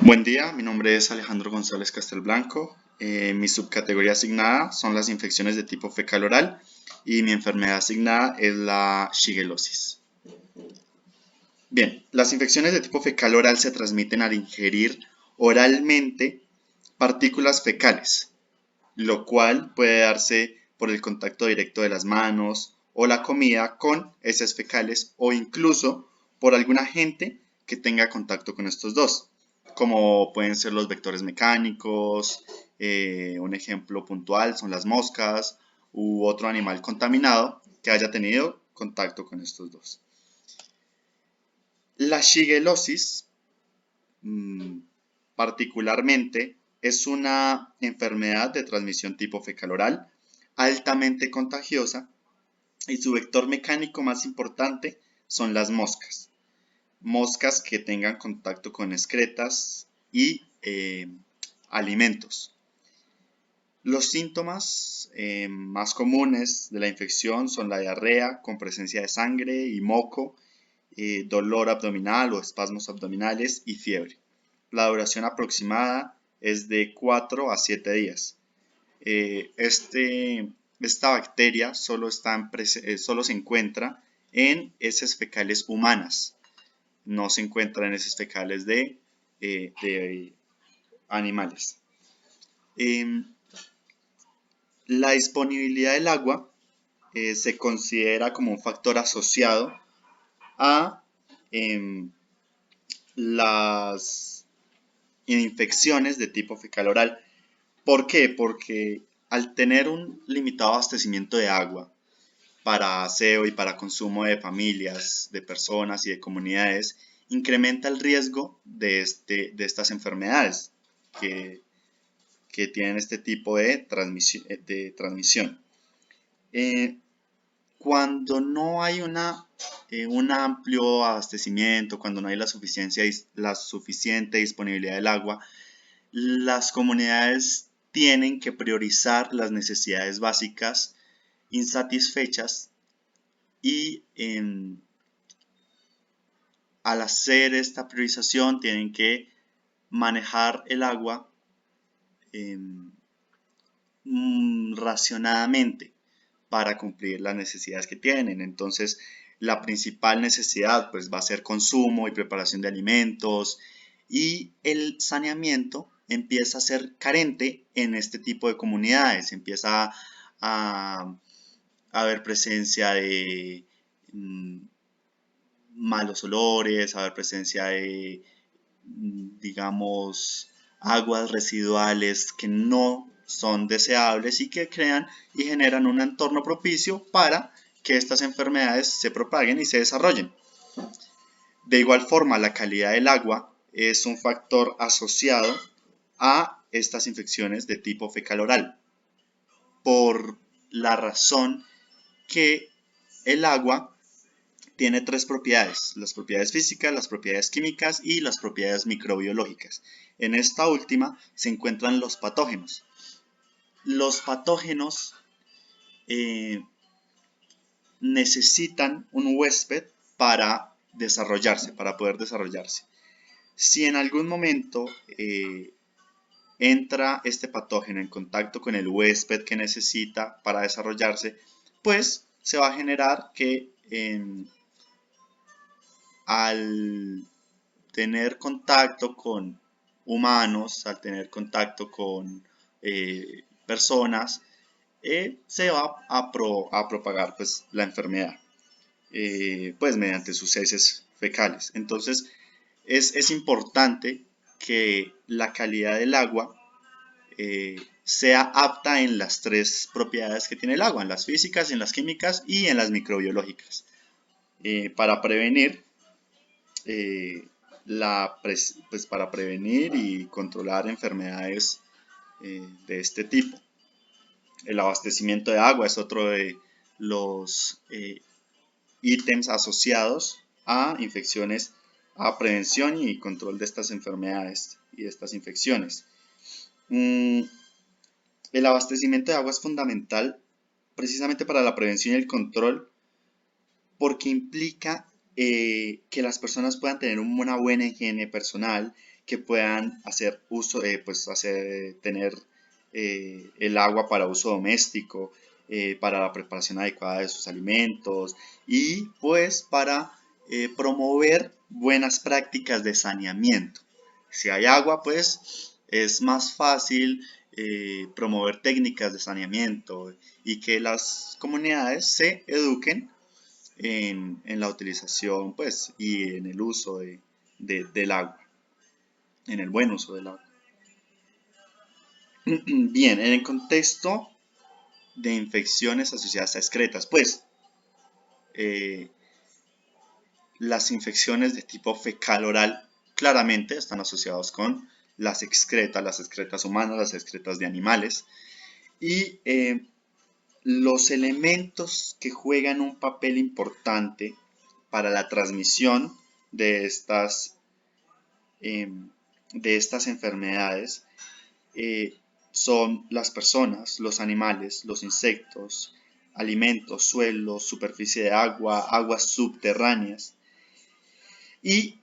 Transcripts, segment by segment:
Buen día, mi nombre es Alejandro González Castelblanco. Mi subcategoría asignada son las infecciones de tipo fecal oral y mi enfermedad asignada es la shigellosis. Bien, las infecciones de tipo fecal oral se transmiten al ingerir oralmente partículas fecales, lo cual puede darse por el contacto directo de las manos o la comida con heces fecales o incluso por algún agente que tenga contacto con estos dos, como pueden ser los vectores mecánicos, un ejemplo puntual son las moscas u otro animal contaminado que haya tenido contacto con estos dos. La shigellosis, particularmente, es una enfermedad de transmisión tipo fecal oral, altamente contagiosa, y su vector mecánico más importante son las moscas. Moscas que tengan contacto con excretas y alimentos. Los síntomas más comunes de la infección son la diarrea con presencia de sangre y moco, dolor abdominal o espasmos abdominales y fiebre. La duración aproximada es de 4 a 7 días. Esta bacteria solo se encuentra en heces fecales humanas, no se encuentra en heces fecales de animales. La disponibilidad del agua se considera como un factor asociado a las infecciones de tipo fecal oral. ¿Por qué? Porque al tener un limitado abastecimiento de agua para aseo y para consumo de familias, de personas y de comunidades, incrementa el riesgo de estas enfermedades que tienen este tipo de transmisión. Cuando no hay un amplio abastecimiento, cuando no hay la suficiente disponibilidad del agua, las comunidades tienen que priorizar las necesidades básicas insatisfechas y al hacer esta priorización tienen que manejar el agua racionadamente para cumplir las necesidades que tienen. Entonces, la principal necesidad pues va a ser consumo y preparación de alimentos, y el saneamiento empieza a ser carente en este tipo de comunidades. Empieza a haber presencia de malos olores, haber presencia de, digamos, aguas residuales que no son deseables y que crean y generan un entorno propicio para que estas enfermedades se propaguen y se desarrollen. De igual forma, la calidad del agua es un factor asociado a estas infecciones de tipo fecal oral, por la razón que el agua tiene tres propiedades: las propiedades físicas, las propiedades químicas y las propiedades microbiológicas. En esta última se encuentran los patógenos. Los patógenos necesitan un huésped para poder desarrollarse. Si en algún momento entra este patógeno en contacto con el huésped que necesita para desarrollarse, pues se va a generar que al tener contacto con humanos, al tener contacto con personas, se va a propagar pues, la enfermedad pues, mediante sus heces fecales. Entonces es importante que la calidad del agua sea apta en las tres propiedades que tiene el agua: en las físicas, en las químicas y en las microbiológicas, para prevenir para prevenir y controlar enfermedades de este tipo. El abastecimiento de agua es otro de los ítems asociados a infecciones, a prevención y control de estas enfermedades y de estas infecciones. El abastecimiento de agua es fundamental precisamente para la prevención y el control, porque implica que las personas puedan tener una buena higiene personal, que puedan hacer uso, tener el agua para uso doméstico, para la preparación adecuada de sus alimentos y pues para promover buenas prácticas de saneamiento. Si hay agua, pues es más fácil promover técnicas de saneamiento y que las comunidades se eduquen en la utilización pues, y en el uso del agua, en el buen uso del agua. Bien, en el contexto de infecciones asociadas a excretas, pues las infecciones de tipo fecal oral claramente están asociadas con las excretas humanas, las excretas de animales, y los elementos que juegan un papel importante para la transmisión de estas enfermedades son las personas, los animales, los insectos, alimentos, suelos, superficie de agua, aguas subterráneas. Y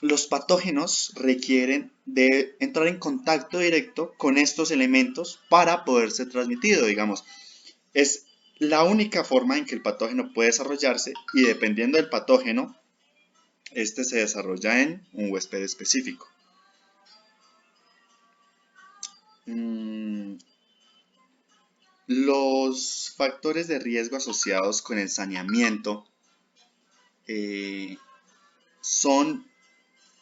los patógenos requieren de entrar en contacto directo con estos elementos para poder ser transmitido, digamos. Es la única forma en que el patógeno puede desarrollarse y dependiendo del patógeno, este se desarrolla en un huésped específico. Los factores de riesgo asociados con el saneamiento son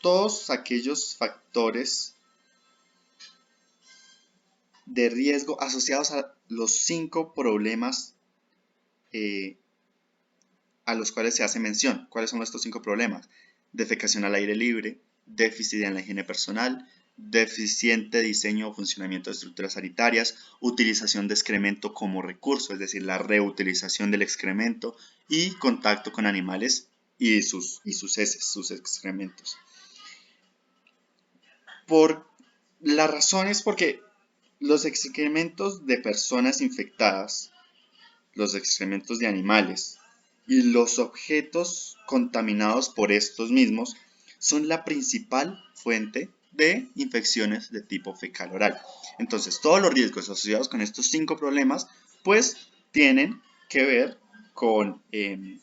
todos aquellos factores de riesgo asociados a los 5 problemas a los cuales se hace mención. ¿Cuáles son estos 5 problemas? Defecación al aire libre, déficit en la higiene personal, deficiente diseño o funcionamiento de estructuras sanitarias, utilización de excremento como recurso, es decir, la reutilización del excremento y contacto con animales y sus heces, sus excrementos. La razón es porque los excrementos de personas infectadas, los excrementos de animales y los objetos contaminados por estos mismos son la principal fuente de infecciones de tipo fecal oral. Entonces, todos los riesgos asociados con estos 5 problemas, pues, tienen que ver con el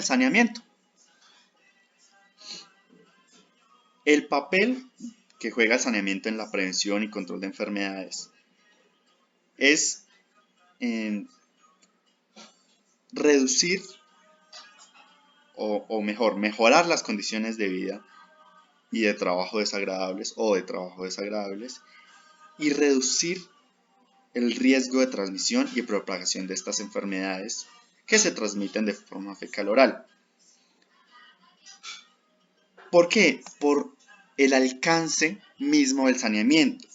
saneamiento. El papel que juega el saneamiento en la prevención y control de enfermedades es reducir o mejor, mejorar las condiciones de vida y de trabajo desagradables y reducir el riesgo de transmisión y propagación de estas enfermedades que se transmiten de forma fecal oral. ¿Por qué? Por el alcance mismo del saneamiento.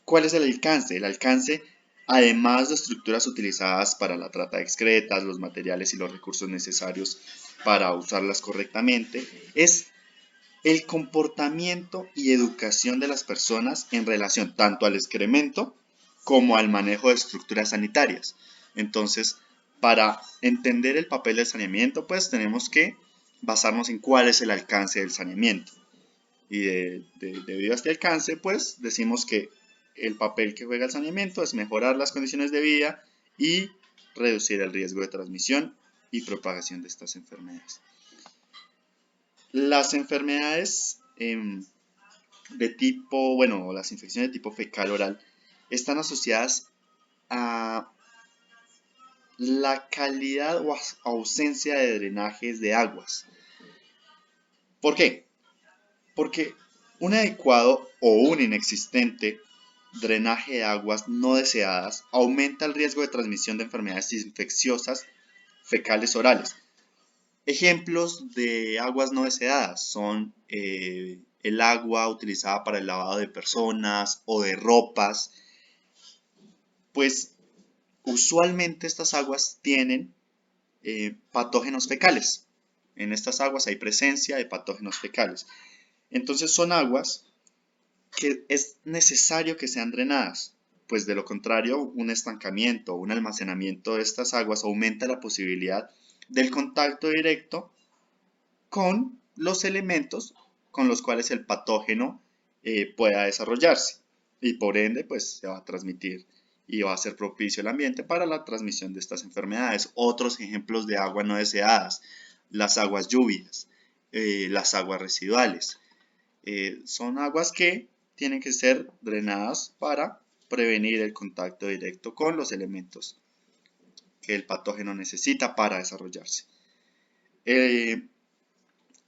¿Cuál es el alcance? El alcance, además de estructuras utilizadas para la trata de excretas, los materiales y los recursos necesarios para usarlas correctamente, es el comportamiento y educación de las personas en relación tanto al excremento como al manejo de estructuras sanitarias. Entonces, para entender el papel del saneamiento, pues tenemos que basarnos en cuál es el alcance del saneamiento. Y debido a este alcance, pues decimos que el papel que juega el saneamiento es mejorar las condiciones de vida y reducir el riesgo de transmisión y propagación de estas enfermedades. Las enfermedades las infecciones de tipo fecal oral están asociadas a la calidad o ausencia de drenajes de aguas. ¿Por qué? Porque un adecuado o un inexistente drenaje de aguas no deseadas aumenta el riesgo de transmisión de enfermedades infecciosas fecales orales. Ejemplos de aguas no deseadas son el agua utilizada para el lavado de personas o de ropas, pues usualmente estas aguas tienen patógenos fecales. En estas aguas hay presencia de patógenos fecales. Entonces son aguas que es necesario que sean drenadas, pues de lo contrario un estancamiento o un almacenamiento de estas aguas aumenta la posibilidad del contacto directo con los elementos con los cuales el patógeno pueda desarrollarse y por ende pues se va a transmitir y va a ser propicio el ambiente para la transmisión de estas enfermedades. Otros ejemplos de aguas no deseadas, las aguas lluvias, las aguas residuales. Son aguas que tienen que ser drenadas para prevenir el contacto directo con los elementos que el patógeno necesita para desarrollarse.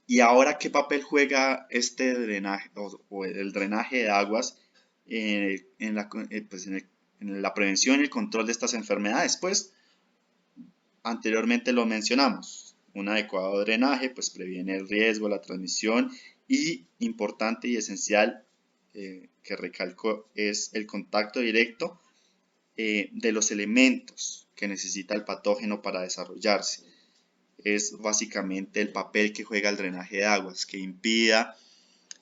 Y ahora, ¿qué papel juega este drenaje o el drenaje de aguas en la prevención y el control de estas enfermedades? Pues anteriormente lo mencionamos. Un adecuado drenaje pues previene el riesgo, la transmisión y importante y esencial que recalco es el contacto directo de los elementos que necesita el patógeno para desarrollarse. Es básicamente el papel que juega el drenaje de aguas, que impida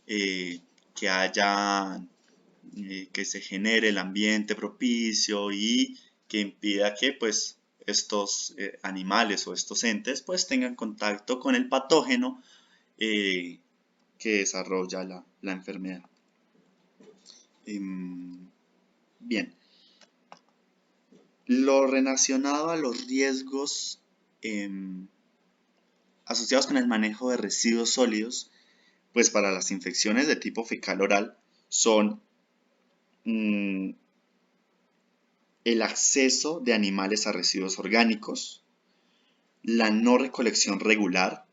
que haya, que se genere el ambiente propicio y que impida que pues estos animales o estos entes pues tengan contacto con el patógeno que desarrolla la enfermedad. Bien, lo relacionado a los riesgos asociados con el manejo de residuos sólidos, pues para las infecciones de tipo fecal oral son el acceso de animales a residuos orgánicos, la no recolección regular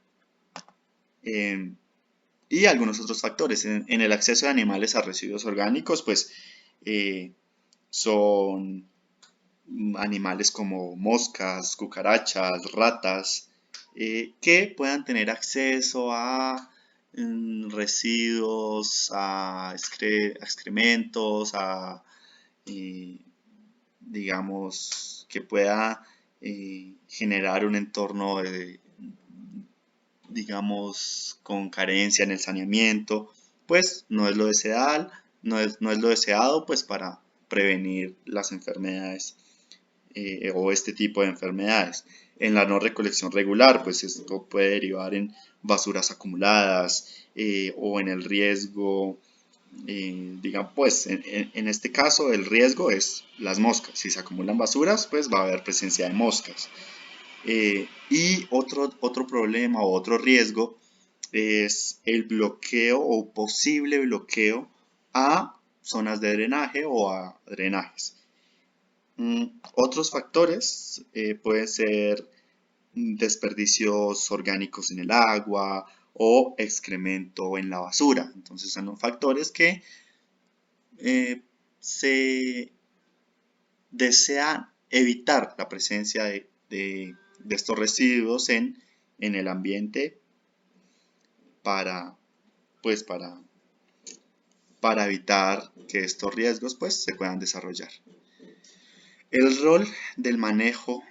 y algunos otros factores. En el acceso de animales a residuos orgánicos, pues son animales como moscas, cucarachas, ratas, que puedan tener acceso a residuos, a excrementos, a digamos que pueda generar un entorno digamos con carencia en el saneamiento, pues no es lo deseado, no es lo deseado pues para prevenir las enfermedades o este tipo de enfermedades. En la no recolección regular, pues esto puede derivar en basuras acumuladas o en el riesgo, digamos, pues en este caso el riesgo es las moscas. Si se acumulan basuras, pues va a haber presencia de moscas. Y otro problema o otro riesgo es el bloqueo o posible bloqueo a zonas de drenaje o a drenajes. Otros factores pueden ser desperdicios orgánicos en el agua o excremento en la basura. Entonces son factores que se desea evitar la presencia de estos residuos en el ambiente para evitar que estos riesgos pues, se puedan desarrollar. El rol del manejo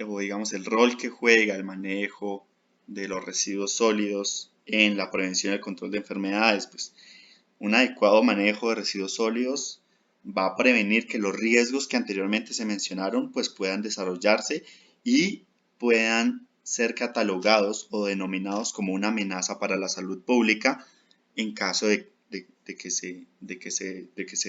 o digamos el rol que juega el manejo de los residuos sólidos en la prevención y el control de enfermedades, pues un adecuado manejo de residuos sólidos va a prevenir que los riesgos que anteriormente se mencionaron pues puedan desarrollarse y puedan ser catalogados o denominados como una amenaza para la salud pública en caso de que se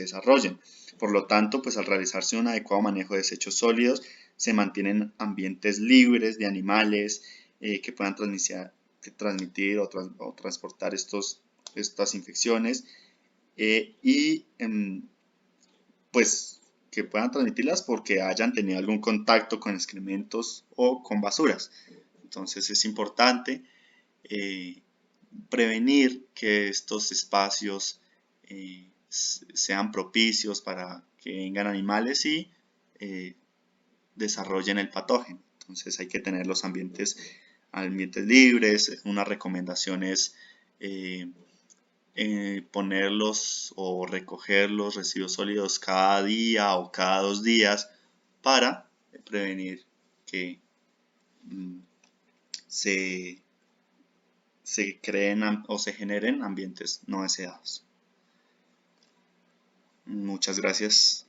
desarrollen. Por lo tanto, pues al realizarse un adecuado manejo de desechos sólidos, se mantienen ambientes libres de animales que puedan transmitir o transportar estas infecciones y pues que puedan transmitirlas porque hayan tenido algún contacto con excrementos o con basuras. Entonces es importante prevenir que estos espacios sean propicios para que vengan animales y desarrollen el patógeno. Entonces hay que tener los ambientes libres. Una recomendación es ponerlos o recoger los residuos sólidos cada día o cada 2 días para prevenir que se creen o se generen ambientes no deseados. Muchas gracias.